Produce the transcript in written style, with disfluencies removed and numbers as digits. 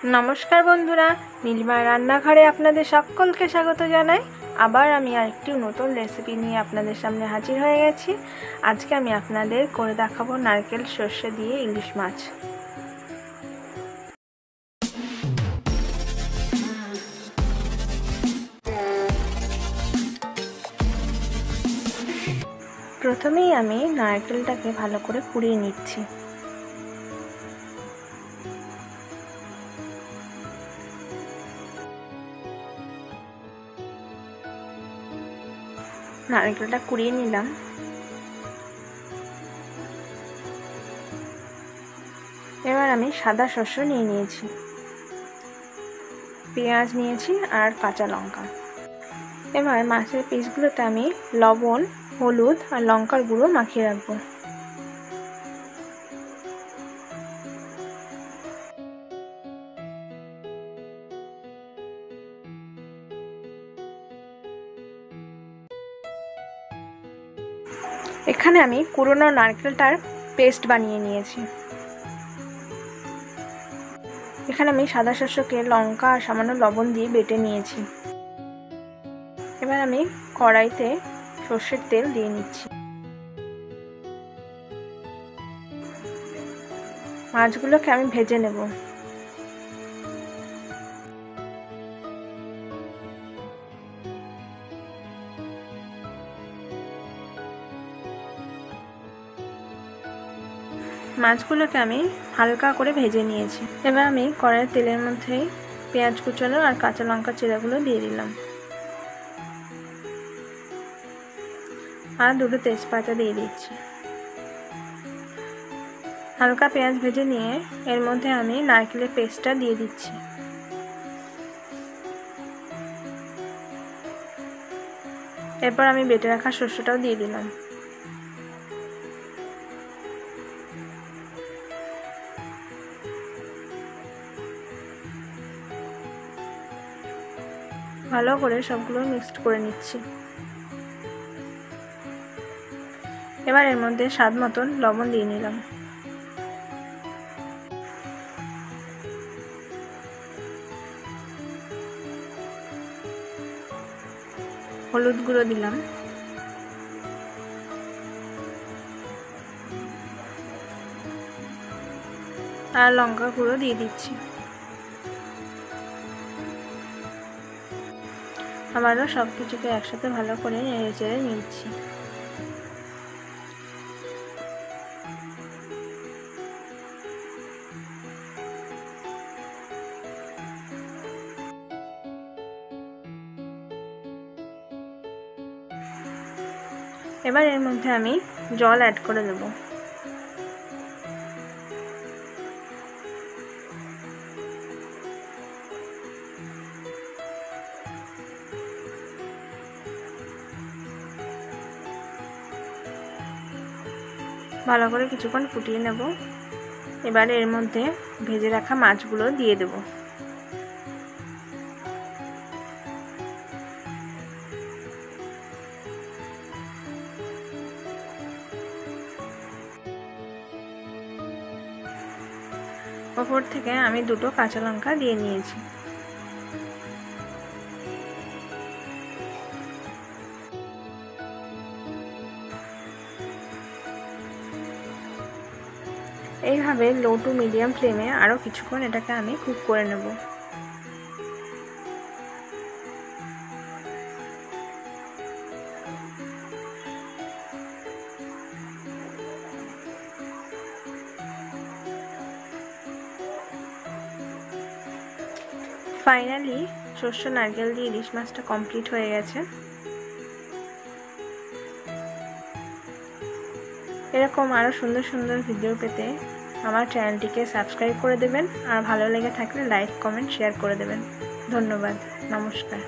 नमस्कार बंधुरा नीलिमा रान्नाघरे आपनादेर सकलके स्वागत जानाई। आबार आमी आरेकटी नतून रेसिपि निये आपनादेर सामने हाजिर हये गेছি। आजके आमी आपनादेर करे देखाबो नारकेल सर्षे दिये इलिश माछ। प्रथमेई आमी नारकेलटाके भालो करे कुड़िये निচ্ছি। नारकेलटा कुड़िए निलाम। एबार आमी सादा शस्य निये निয়েছি, पेঁয়াজ নিয়েছি আর কাঁচা লঙ্কা। এবার মাছের পিসগুলোতে আমি লবণ, হলুদ আর লঙ্কার গুঁড়ো মাখিয়ে রাখবো। এখানে আমি কুড়োনো নারকেলটার পেস্ট বানিয়ে নিয়েছি। এখানে আমি সাদা শস্যকে লঙ্কা আর সামান্য লবণ দিয়ে বেটে নিয়েছি। এবার আমি কড়াইতে সর্ষের তেল দিয়ে নিচ্ছি। মাছগুলোকে আমি ভেজে নেব। মাছগুলোকে আমি হালকা করে ভেজে নিয়েছি। এবার আমি কড়াইয়ের তেলের মধ্যে পেঁয়াজ কুচানো আর কাঁচা লঙ্কা চিরাগুলো দিয়ে দিলাম আর দুটো তেজপাতা দিয়ে দিচ্ছি। হালকা পেঁয়াজ ভেজে নিয়ে এর মধ্যে আমি নারকেলের পেস্টটা দিয়ে দিচ্ছি। এরপর আমি বেটে রাখা শস্যটাও দিয়ে দিলাম। ভালো করে সবগুলো মিক্সড করে নিচ্ছি। এবার এর মধ্যে স্বাদ মতন লবণ দিয়ে নিলাম। হলুদ গুঁড়ো দিলাম। আর লঙ্কা গুঁড়ো দিয়ে দিচ্ছি। আবারও সবকিছুকে একসাথে ভালো করে নেড়ে চেড়ে নিচ্ছি। এবার এর মধ্যে আমি জল অ্যাড করে দেব। ভালো করে কিছুক্ষণ ফুটিয়ে নেব। এবারে এর মধ্যে ভেজে রাখা মাছগুলো দিয়ে দেব। ওপর থেকে আমি দুটো কাঁচা লঙ্কা দিয়ে নিয়েছি। এইভাবে লো টু মিডিয়াম ফ্লেমে আরও কিছুক্ষণ এটাকে আমি কুক করে নেব। ফাইনালি শস্য নারকেল দিয়ে ইলিশ মাছটা কমপ্লিট হয়ে গেছে। এরকম আরও সুন্দর সুন্দর ভিডিও পেতে আমার চ্যানেলটিকে সাবস্ক্রাইব করে দেবেন আর ভালো লেগে থাকলে লাইক, কমেন্ট, শেয়ার করে দেবেন। ধন্যবাদ। নমস্কার।